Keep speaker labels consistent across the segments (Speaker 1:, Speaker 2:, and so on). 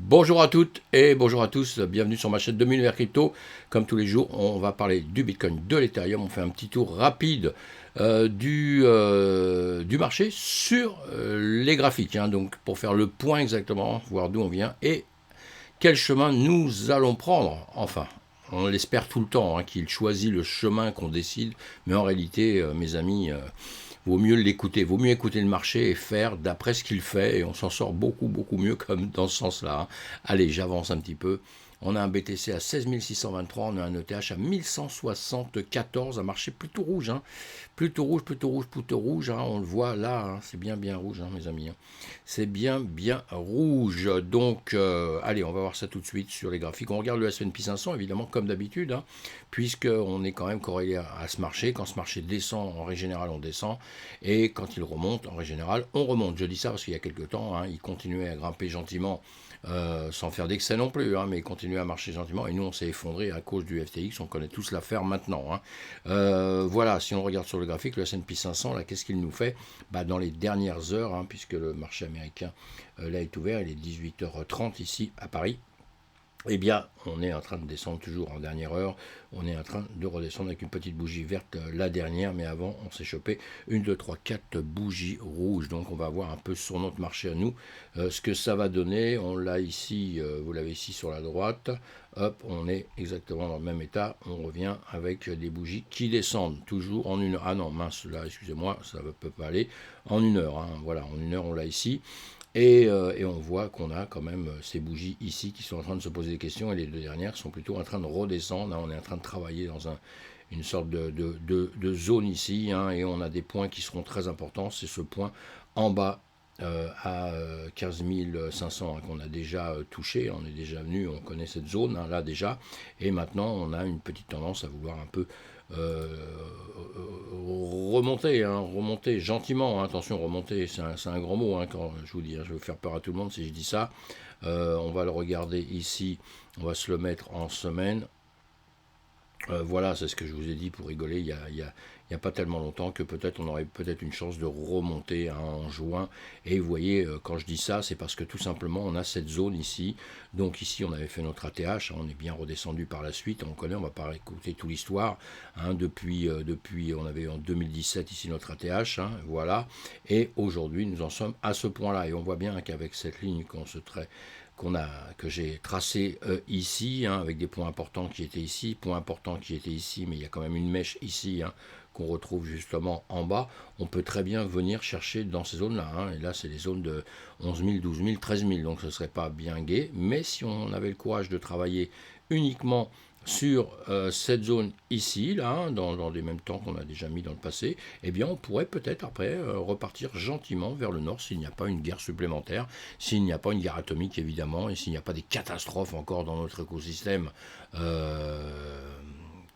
Speaker 1: Bonjour à toutes et bonjour à tous, bienvenue sur ma chaîne 2000 vers crypto. Comme tous les jours, on va parler du Bitcoin, de l'Ethereum. On fait un petit tour rapide du marché sur les graphiques. Donc pour faire le point exactement, voir d'où on vient et quel chemin nous allons prendre. Enfin, on l'espère tout le temps, qu'il choisit le chemin qu'on décide. Mais en réalité, mes amis, vaut mieux l'écouter, vaut mieux écouter le marché et faire d'après ce qu'il fait, et on s'en sort beaucoup mieux comme dans ce sens-là. Allez, j'avance un petit peu. On a un BTC à 16 623, on a un ETH à 1174, un marché plutôt rouge, plutôt rouge, on le voit là, c'est bien rouge, mes amis, c'est bien rouge. Donc, allez, on va voir ça tout de suite sur les graphiques. On regarde le S&P 500, évidemment, comme d'habitude, puisqu'on est quand même corrélé à ce marché. Quand ce marché descend, en règle générale, on descend, et quand il remonte, en règle générale, on remonte. Je dis ça parce qu'il y a quelques temps, il continuait à grimper gentiment, sans faire d'excès non plus, mais il continuait à marcher gentiment, et nous on s'est effondré à cause du FTX, on connaît tous l'affaire maintenant. Voilà, si on regarde sur le graphique, le S&P 500, là, qu'est-ce qu'il nous fait? Dans les dernières heures, puisque le marché américain là est ouvert, il est 18h30 ici à Paris. Eh bien, on est en train de descendre toujours en dernière heure. On est en train de redescendre avec une petite bougie verte, la dernière, mais avant, on s'est chopé 1, 2, 3, 4 bougies rouges. Donc, on va voir un peu sur notre marché à nous ce que ça va donner. On l'a ici, vous l'avez ici sur la droite. Hop, on est exactement dans le même état. On revient avec des bougies qui descendent toujours en une heure. Ah non, mince, là, excusez-moi, ça ne peut pas aller. En une heure, voilà, en une heure, on l'a ici. Et on voit qu'on a quand même ces bougies ici qui sont en train de se poser des questions, et les deux dernières sont plutôt en train de redescendre. On est en train de travailler dans une sorte de zone ici, et on a des points qui seront très importants. C'est ce point en bas à 15 500 qu'on a déjà touché. On est déjà venu, on connaît cette zone là déjà, et maintenant on a une petite tendance à vouloir un peu remonter gentiment, attention, remonter, c'est un grand mot, quand je vous dis, je vais faire peur à tout le monde si je dis ça. On va le regarder ici, on va se le mettre en semaine. Voilà, c'est ce que je vous ai dit pour rigoler il y a pas tellement longtemps, que peut-être on aurait peut-être une chance de remonter en juin. Et vous voyez, quand je dis ça, c'est parce que tout simplement on a cette zone ici. Donc ici on avait fait notre ATH, on est bien redescendu par la suite, on connaît, on va pas écouter toute l'histoire. Depuis on avait en 2017 ici notre ATH, voilà. Et aujourd'hui nous en sommes à ce point-là, et on voit bien qu'avec cette ligne que j'ai tracé ici, avec des points importants qui étaient ici, mais il y a quand même une mèche ici, qu'on retrouve justement en bas. On peut très bien venir chercher dans ces zones-là, et là c'est les zones de 11 000, 12 000, 13 000, donc ce ne serait pas bien gai, mais si on avait le courage de travailler uniquement sur cette zone ici, là, dans les mêmes temps qu'on a déjà mis dans le passé, eh bien on pourrait peut-être après repartir gentiment vers le nord, s'il n'y a pas une guerre supplémentaire, s'il n'y a pas une guerre atomique évidemment, et s'il n'y a pas des catastrophes encore dans notre écosystème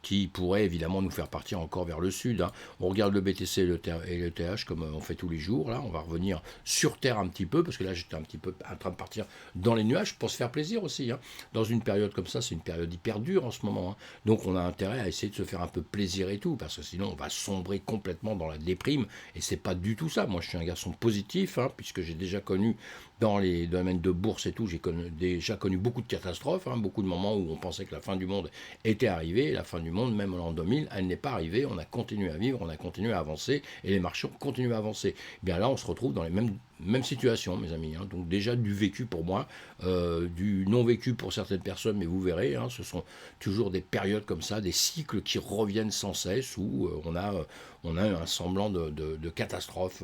Speaker 1: qui pourrait évidemment nous faire partir encore vers le sud. On regarde le BTC et le TH comme on fait tous les jours. Là, on va revenir sur Terre un petit peu, parce que là, j'étais un petit peu en train de partir dans les nuages pour se faire plaisir aussi. Dans une période comme ça, c'est une période hyper dure en ce moment. Donc, on a intérêt à essayer de se faire un peu plaisir et tout, parce que sinon, on va sombrer complètement dans la déprime, et c'est pas du tout ça. Moi, je suis un garçon positif, puisque j'ai déjà connu dans les domaines de bourse et tout, j'ai déjà connu beaucoup de catastrophes, beaucoup de moments où on pensait que la fin du monde était arrivée. La fin du monde, même en l'an 2000, elle n'est pas arrivée. On a continué à vivre, on a continué à avancer, et les marchés ont continué à avancer. Bien là, on se retrouve dans les mêmes situations, mes amis. Donc déjà du vécu pour moi, du non vécu pour certaines personnes, mais vous verrez, ce sont toujours des périodes comme ça, des cycles qui reviennent sans cesse, où on a un semblant de catastrophe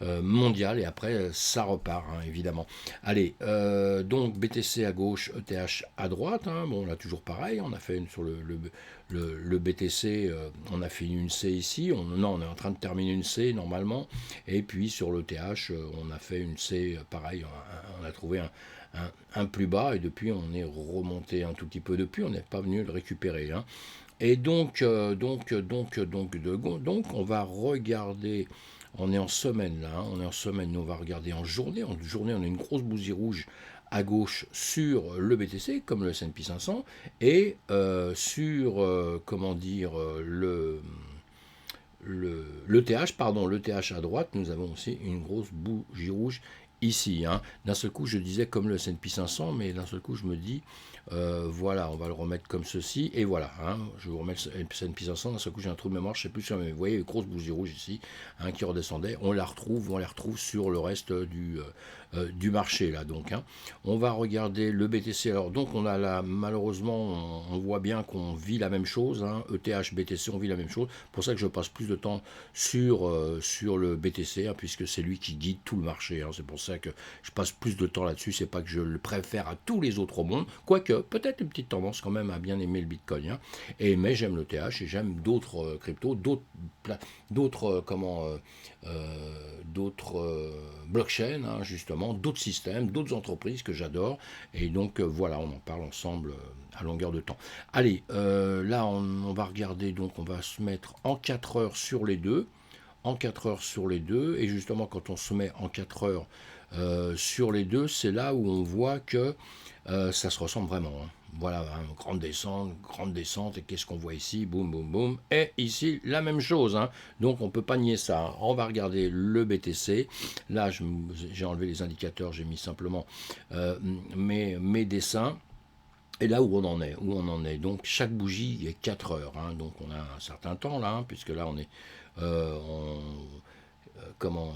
Speaker 1: mondiale, et après ça repart, évidemment. Allez, donc BTC à gauche, ETH à droite. Bon, là toujours pareil, on a fait sur le BTC, on a fait une C ici, on est en train de terminer une C normalement, et puis sur l'ETH, on a fait une C pareil, on a trouvé un plus bas, et depuis on est remonté un tout petit peu depuis, on n'est pas venu le récupérer. Et donc, on va regarder. On est en semaine là, on est en semaine, nous on va regarder en journée. En journée, on a une grosse bousille rouge à gauche sur le BTC, comme le S&P 500, et sur, le TH à droite, nous avons aussi une grosse bougie rouge ici. Hein. D'un seul coup, je disais comme le S&P 500, mais d'un seul coup, je me dis, voilà, on va le remettre comme ceci, et voilà. Hein, je vous remets le S&P 500, d'un seul coup, j'ai un trou de mémoire, je ne sais plus sur, mais vous voyez, une grosse bougie rouge ici, hein, qui redescendait. On la retrouve sur le reste du marché, là, donc. Hein. On va regarder le BTC. Alors, donc, on a là, malheureusement, on voit bien qu'on vit la même chose. Hein, ETH, BTC, on vit la même chose. C'est pour ça que je passe plus de temps sur le BTC, hein, puisque c'est lui qui guide tout le marché. Hein. C'est pour ça que je passe plus de temps là-dessus. C'est pas que je le préfère à tous les autres au monde, quoique peut-être une petite tendance quand même à bien aimer le Bitcoin. Hein. Mais j'aime le TH et j'aime d'autres cryptos, d'autres blockchains, hein, justement, d'autres systèmes, d'autres entreprises que j'adore. Et donc voilà, on en parle ensemble à longueur de temps. Allez, là on va regarder, donc on va se mettre en 4 heures sur les deux. En 4 heures sur les deux, et justement quand on se met en 4 heures sur les deux, c'est là où on voit que ça se ressemble vraiment. Hein. Voilà, hein, grande descente, et qu'est-ce qu'on voit ici? Boum, boum, boum. Et ici, la même chose. Hein. Donc, on ne peut pas nier ça. Hein. On va regarder le BTC. Là, j'ai enlevé les indicateurs, j'ai mis simplement mes dessins. Et là où on en est. Donc, chaque bougie est 4 heures. Hein. Donc, on a un certain temps là, hein, puisque là, on est comment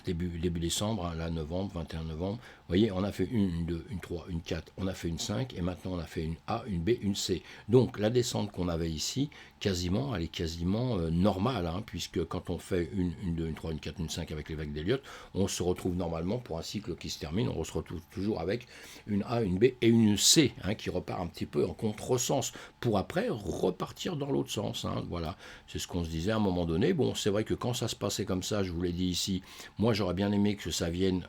Speaker 1: début décembre, hein, là novembre, 21 novembre, vous voyez, on a fait une 2, une 3, une 4, on a fait une 5, et maintenant on a fait une A, une B, une C. Donc la descente qu'on avait ici, quasiment, elle est quasiment normale, hein, puisque quand on fait une 2, une 3, une 4, une 5 avec les vagues d'Elliott, on se retrouve normalement, pour un cycle qui se termine, on se retrouve toujours avec une A, une B et une C, hein, qui repart un petit peu en contresens, pour après repartir dans l'autre sens. Hein, voilà, c'est ce qu'on se disait à un moment donné. Bon, c'est vrai que quand ça se passait comme ça, je vous l'ai dit ici, moi j'aurais bien aimé que ça vienne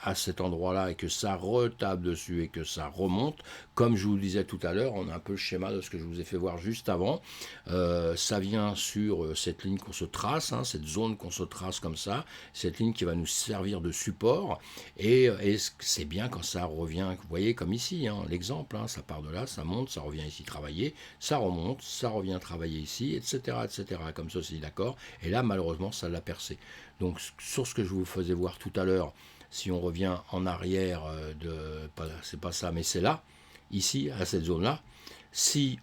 Speaker 1: à cet endroit-là et que ça retape dessus et que ça remonte. Comme je vous le disais tout à l'heure, on a un peu le schéma de ce que je vous ai fait voir juste avant. Ça vient sur cette ligne qu'on se trace, hein, cette zone qu'on se trace comme ça, cette ligne qui va nous servir de support. Et c'est bien quand ça revient, vous voyez comme ici, hein, l'exemple, hein, ça part de là, ça monte, ça revient ici travailler, ça remonte, ça revient travailler ici, etc. etc. comme ceci, d'accord. Et là, malheureusement, ça l'a percé. Donc sur ce que je vous faisais voir tout à l'heure, si on revient en arrière, c'est pas ça, mais c'est là, ici, à cette zone-là, si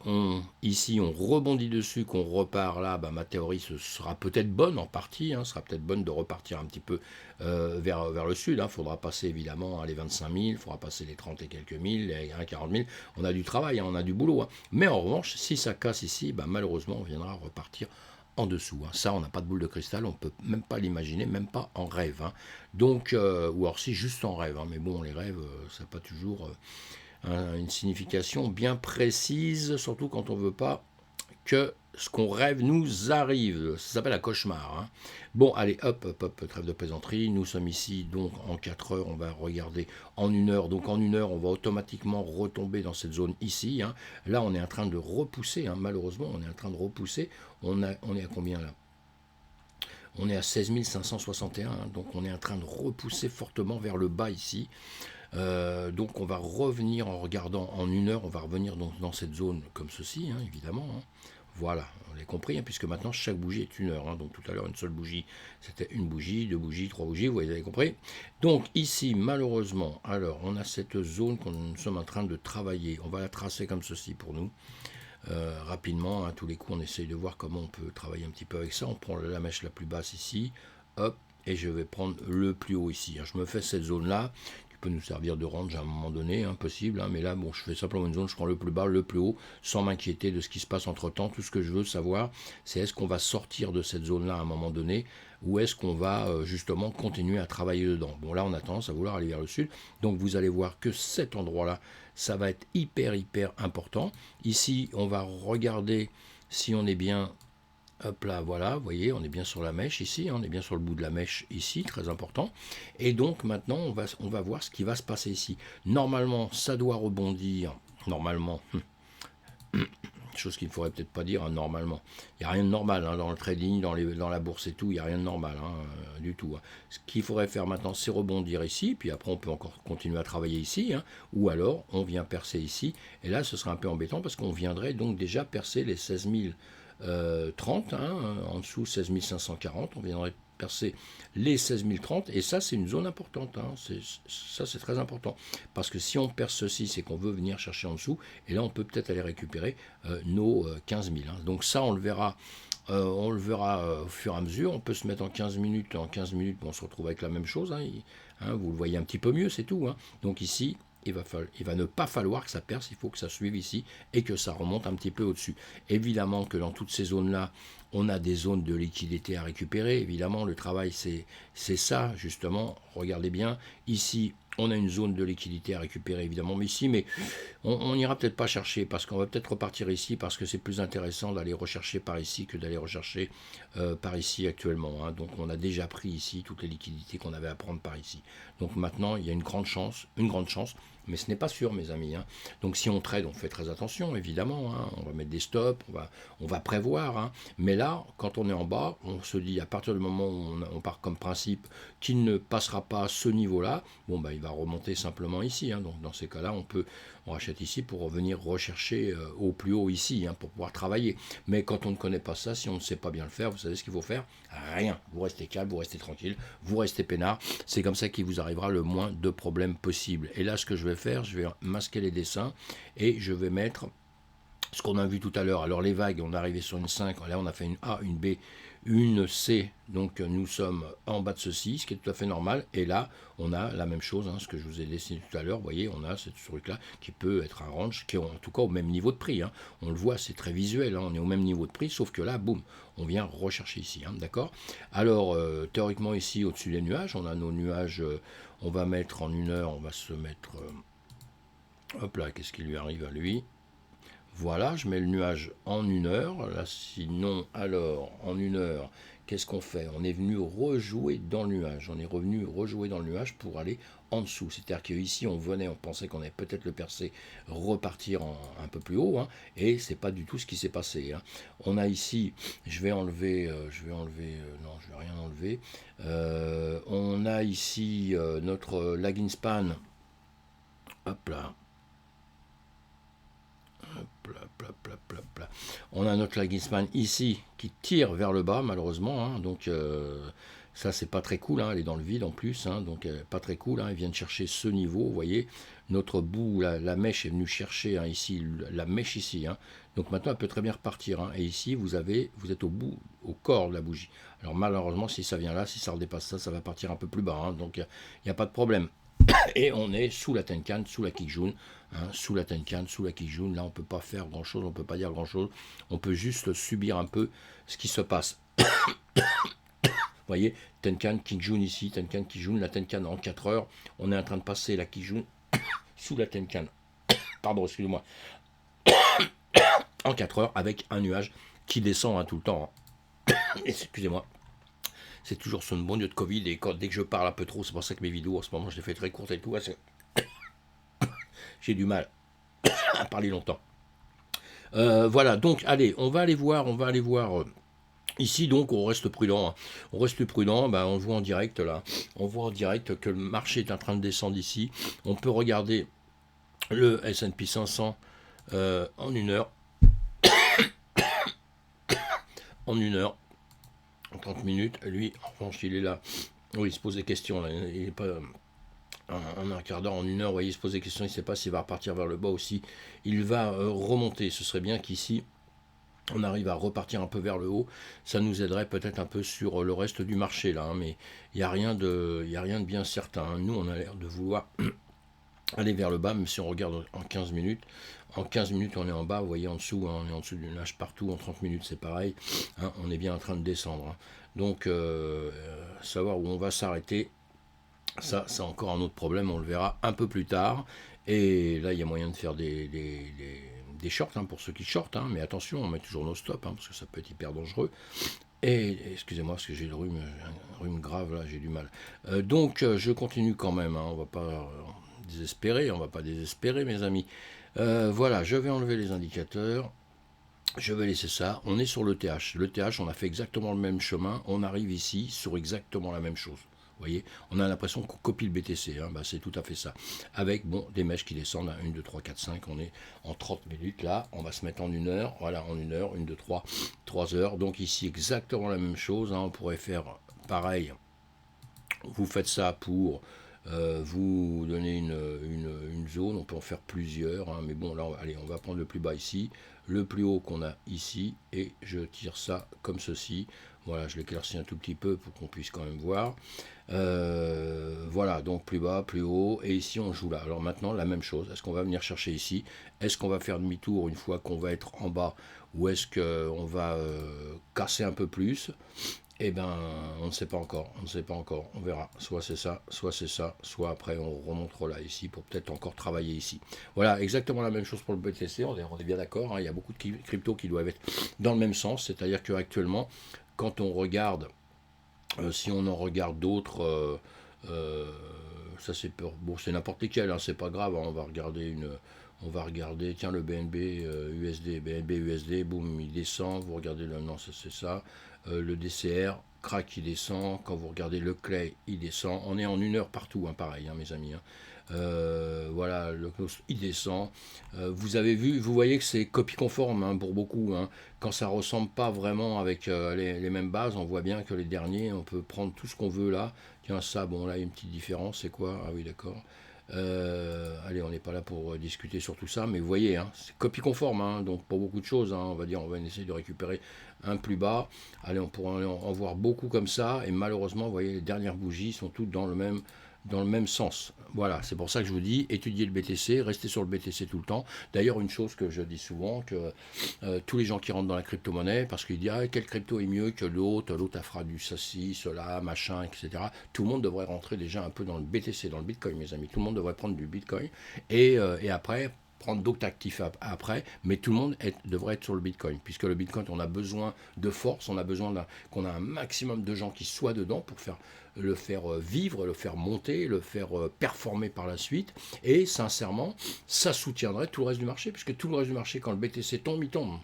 Speaker 1: ici on rebondit dessus, qu'on repart là, bah, ma théorie ce sera peut-être bonne en partie, hein, sera peut-être bonne de repartir un petit peu vers le sud. Il faudra passer évidemment les 25 000, il faudra passer les 30 et quelques mille, les 40 000. On a du travail, hein, on a du boulot. Hein. Mais en revanche, si ça casse ici, bah, malheureusement, on viendra repartir en dessous. Hein. Ça, on n'a pas de boule de cristal, on ne peut même pas l'imaginer, même pas en rêve. Hein. Donc, ou alors si, juste en rêve. Hein. Mais bon, les rêves, ça n'a pas toujours une signification bien précise, surtout quand on ne veut pas que ce qu'on rêve nous arrive. Ça s'appelle un cauchemar. Hein. Bon, allez, hop, trêve de plaisanterie. Nous sommes ici, donc en 4 heures, on va regarder en 1 heure. Donc en 1 heure, on va automatiquement retomber dans cette zone ici. Hein. Là, on est en train de repousser, hein. Malheureusement, on est en train de repousser. On est à combien là? On est à 16 561, hein. Donc on est en train de repousser fortement vers le bas ici. Donc on va revenir en regardant en 1 heure, on va revenir donc dans cette zone comme ceci, hein, évidemment. Hein. Voilà, on l'a compris, hein, puisque maintenant chaque bougie est 1 heure. Hein. Donc tout à l'heure, une seule bougie, c'était une bougie, 2 bougies, 3 bougies, vous avez compris. Donc ici, malheureusement, alors on a cette zone que nous sommes en train de travailler. On va la tracer comme ceci pour nous. Rapidement, à tous les coups, on essaye de voir comment on peut travailler un petit peu avec ça. On prend la mèche la plus basse ici, hop, et je vais prendre le plus haut ici. Je me fais cette zone-là, qui peut nous servir de range à un moment donné, impossible, hein, mais là, bon, je fais simplement une zone, je prends le plus bas, le plus haut, sans m'inquiéter de ce qui se passe entre-temps. Tout ce que je veux savoir, c'est est-ce qu'on va sortir de cette zone-là à un moment donné, ou est-ce qu'on va justement continuer à travailler dedans. Bon, là, on a tendance à vouloir aller vers le sud, donc vous allez voir que cet endroit-là, ça va être hyper important. Ici, on va regarder si on est bien, hop là, voilà, vous voyez, on est bien sur la mèche ici, hein, on est bien sur le bout de la mèche ici, très important. Et donc maintenant, on va voir ce qui va se passer ici. Normalement, ça doit rebondir, normalement, chose qu'il ne faudrait peut-être pas dire, hein, normalement. Il n'y a rien de normal hein, dans le trading, dans la bourse et tout, il n'y a rien de normal hein, du tout. Hein. Ce qu'il faudrait faire maintenant, c'est rebondir ici, puis après on peut encore continuer à travailler ici, hein, ou alors on vient percer ici, et là ce serait un peu embêtant parce qu'on viendrait donc déjà percer les 16 030, hein, en dessous 16 540, on viendrait percer les 16 030, et ça c'est une zone importante, hein. Ça c'est très important, parce que si on perce ceci, c'est qu'on veut venir chercher en dessous, et là on peut peut-être aller récupérer nos 15 000, hein. Donc ça on le verra. Au fur et à mesure. On peut se mettre en 15 minutes. En 15 minutes, on se retrouve avec la même chose, hein. Vous le voyez un petit peu mieux, c'est tout, hein. Donc ici, il va ne pas falloir que ça perce, il faut que ça suive ici et que ça remonte un petit peu au-dessus. Évidemment que dans toutes ces zones-là, on a des zones de liquidité à récupérer. Évidemment, le travail, c'est ça, justement. Regardez bien, ici, on a une zone de liquidité à récupérer, évidemment, mais ici, mais on n'ira peut-être pas chercher, parce qu'on va peut-être repartir ici, parce que c'est plus intéressant d'aller rechercher par ici que d'aller rechercher par ici actuellement, hein. Donc on a déjà pris ici toutes les liquidités qu'on avait à prendre par ici. Donc maintenant, il y a une grande chance, mais ce n'est pas sûr, mes amis, hein. Donc si on trade, on fait très attention, évidemment, hein. On va mettre des stops, on va prévoir, hein. Mais là, quand on est en bas, on se dit, à partir du moment où on part comme principe qu'il ne passera pas ce niveau-là, bon, bah, il va remonter simplement ici, hein. Donc dans ces cas-là, on rachète ici pour venir rechercher au plus haut ici, hein, pour pouvoir travailler. Mais quand on ne connaît pas ça, si on ne sait pas bien le faire, vous savez ce qu'il faut faire? Rien. Vous restez calme, vous restez tranquille, vous restez peinard. C'est comme ça qu'il vous arrivera le moins de problèmes possible. Et là, ce que je vais faire, je vais masquer les dessins et je vais mettre ce qu'on a vu tout à l'heure. Alors les vagues, on est arrivé sur une 5, là on a fait une A, une B, une C, donc nous sommes en bas de ceci, ce qui est tout à fait normal, et là on a la même chose, hein, ce que je vous ai dessiné tout à l'heure, vous voyez, on a ce truc-là qui peut être un range, qui est en tout cas au même niveau de prix, hein. On le voit, c'est très visuel, hein, on est au même niveau de prix, sauf que là, boum, on vient rechercher ici, hein, d'accord. Alors, théoriquement ici, au-dessus des nuages, on a nos nuages, on va mettre en 1 heure, on va se mettre, hop là, qu'est-ce qui lui arrive à lui? Voilà, je mets le nuage en 1 heure. Là, sinon, alors, en 1 heure, qu'est-ce qu'on fait? On est venu rejouer dans le nuage. On est revenu rejouer dans le nuage pour aller en dessous. C'est-à-dire qu'ici, on pensait qu'on allait peut-être le percer, repartir un peu plus haut, hein, et c'est pas du tout ce qui s'est passé, hein. On a ici, je vais enlever, non, je vais rien enlever. On a ici notre lagging span. Hop là. On a notre lagging span ici qui tire vers le bas malheureusement, hein. Donc ça c'est pas très cool, hein. Elle est dans le vide en plus, hein. Donc pas très cool, hein. Elle vient de chercher ce niveau, vous voyez, notre bout, la mèche est venue chercher, hein, ici, la mèche ici, hein. Donc maintenant elle peut très bien repartir, hein. Et ici vous êtes au corps de la bougie. Alors malheureusement si ça vient là, si ça redépasse ça, ça va partir un peu plus bas, hein. Donc il n'y a pas de problème. Et on est sous la Tenkan, sous la Kijun, hein, sous la Tenkan, sous la Kijun. Là, on ne peut pas faire grand-chose, on ne peut pas dire grand-chose. On peut juste subir un peu ce qui se passe. Vous voyez, Tenkan, Kijun ici, Tenkan, Kijun, la Tenkan en 4 heures. On est en train de passer la Kijun sous la Tenkan. Pardon, excusez-moi. En 4 heures, avec un nuage qui descend, hein, tout le temps, hein. Excusez-moi. C'est toujours ce bon Dieu de Covid, et dès que je parle un peu trop, c'est pour ça que mes vidéos en ce moment je les fais très courtes et tout, j'ai du mal à parler longtemps. Voilà, donc allez, on va aller voir ici, donc on reste prudent, hein. On reste prudent, ben, on voit en direct là, on voit en direct que le marché est en train de descendre ici. On peut regarder le S&P 500 en 1 heure. En 1 heure. En 30 minutes, lui, en revanche, il est là. Oui, il se pose des questions, là. Il n'est pas en un quart d'heure, en 1 heure, vous voyez, il se pose des questions, il ne sait pas s'il va repartir vers le bas aussi. Il va remonter. Ce serait bien qu'ici, on arrive à repartir un peu vers le haut. Ça nous aiderait peut-être un peu sur le reste du marché, là, hein, mais il n'y a rien de bien certain, hein. Nous, on a l'air de vouloir aller vers le bas, même si on regarde en 15 minutes. En 15 minutes, on est en bas, vous voyez en dessous, hein, on est en dessous du nuage partout. En 30 minutes, c'est pareil, hein, on est bien en train de descendre, hein. Donc, savoir où on va s'arrêter, ça, c'est encore un autre problème, on le verra un peu plus tard. Et là, il y a moyen de faire des shorts, hein, pour ceux qui shortent, hein, mais attention, on met toujours nos stops, hein, parce que ça peut être hyper dangereux. Et excusez-moi, parce que j'ai un rhume grave, là, j'ai du mal. Donc, je continue quand même, hein, on va pas désespérer, mes amis. Voilà, je vais enlever les indicateurs. Je vais laisser ça. On est sur le TH. Le TH, on a fait exactement le même chemin. On arrive ici sur exactement la même chose. Vous voyez, on a l'impression qu'on copie le BTC, hein. Bah, c'est tout à fait ça. Avec, bon, des mèches qui descendent à 1, 2, 3, 4, 5. On est en 30 minutes là. On va se mettre en 1 heure. Voilà, en 1 heure, 1, 2, 3, 3 heures. Donc ici, exactement la même chose, hein. On pourrait faire pareil, vous faites ça pour vous donner une zone, on peut en faire plusieurs, hein, mais bon là allez, on va prendre le plus bas ici, le plus haut qu'on a ici, et je tire ça comme ceci. Voilà, je l'éclaircis un tout petit peu pour qu'on puisse quand même voir. Voilà, donc plus bas, plus haut, et ici on joue là. Alors maintenant la même chose, est-ce qu'on va venir chercher ici? Est-ce qu'on va faire demi-tour une fois qu'on va être en bas, ou est-ce qu'on va casser un peu plus? Eh ben, on ne sait pas encore, on ne sait pas encore, on verra. Soit c'est ça, soit après on remontera là ici pour peut-être encore travailler ici. Voilà, exactement la même chose pour le BTC, on est bien d'accord, hein, il y a beaucoup de cryptos qui doivent être dans le même sens, c'est-à-dire qu'actuellement, quand on regarde, si on en regarde d'autres, ça c'est peur. Bon, c'est n'importe lesquels, hein, c'est pas grave, hein, on va regarder, tiens, le BNB USD, boum, il descend, vous regardez le, non, c'est ça, le DCR, crack, il descend, quand vous regardez le Clay, il descend, on est en 1 heure partout, hein, pareil, hein, mes amis, hein. Voilà, le close, il descend, vous avez vu, vous voyez que c'est copie conforme, hein, pour beaucoup, hein. Quand ça ressemble pas vraiment avec les mêmes bases, on voit bien que les derniers, on peut prendre tout ce qu'on veut là, tiens, ça, bon, là, il y a une petite différence, c'est quoi? Ah oui, d'accord. Allez, on n'est pas là pour discuter sur tout ça, mais vous voyez, hein, c'est copie conforme, hein, donc pour beaucoup de choses, hein, on va dire, on va essayer de récupérer un plus bas. Allez, on pourra en voir beaucoup comme ça, et malheureusement, vous voyez, les dernières bougies sont toutes dans le même sens. Voilà, c'est pour ça que je vous dis, étudiez le BTC, restez sur le BTC tout le temps. D'ailleurs, une chose que je dis souvent, que tous les gens qui rentrent dans la crypto-monnaie, parce qu'ils disent, ah, quel crypto est mieux que l'autre, l'autre fera du ceci, cela, machin, etc. Tout le monde devrait rentrer déjà un peu dans le BTC, dans le Bitcoin, mes amis. Tout le monde devrait prendre du Bitcoin, et après prendre d'autres actifs après, mais tout le monde devrait être sur le Bitcoin, puisque le Bitcoin, on a besoin de force, on a besoin qu'on a un maximum de gens qui soient dedans pour le faire vivre, le faire monter, le faire performer par la suite, et sincèrement, ça soutiendrait tout le reste du marché, puisque tout le reste du marché, quand le BTC tombe, il tombe.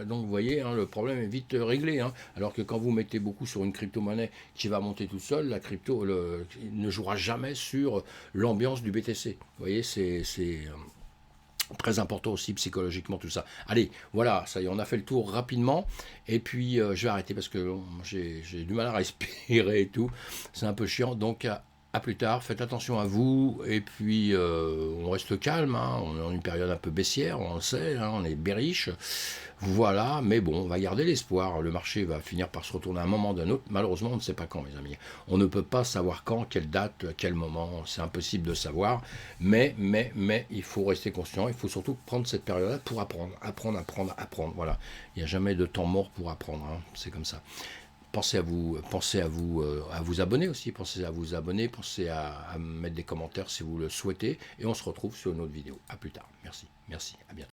Speaker 1: Donc vous voyez, hein, le problème est vite réglé, hein. Alors que quand vous mettez beaucoup sur une crypto-monnaie qui va monter tout seul, la crypto ne jouera jamais sur l'ambiance du BTC. Vous voyez, c'est très important aussi psychologiquement tout ça. Allez, voilà, ça y est, on a fait le tour rapidement. Et puis, je vais arrêter parce que j'ai du mal à respirer et tout. C'est un peu chiant. Donc, à plus tard. Faites attention à vous. Et puis, on reste calme, hein. On est dans une période un peu baissière, on le sait, hein, on est bearish. Voilà, mais bon, on va garder l'espoir. Le marché va finir par se retourner à un moment d'un autre. Malheureusement, on ne sait pas quand, mes amis. On ne peut pas savoir quand, quelle date, à quel moment. C'est impossible de savoir. Mais, il faut rester conscient. Il faut surtout prendre cette période-là pour apprendre. Voilà. Il n'y a jamais de temps mort pour apprendre, hein. C'est comme ça. Pensez à vous abonner aussi. Pensez à vous abonner. Pensez à mettre des commentaires si vous le souhaitez. Et on se retrouve sur une autre vidéo. À plus tard. Merci. À bientôt.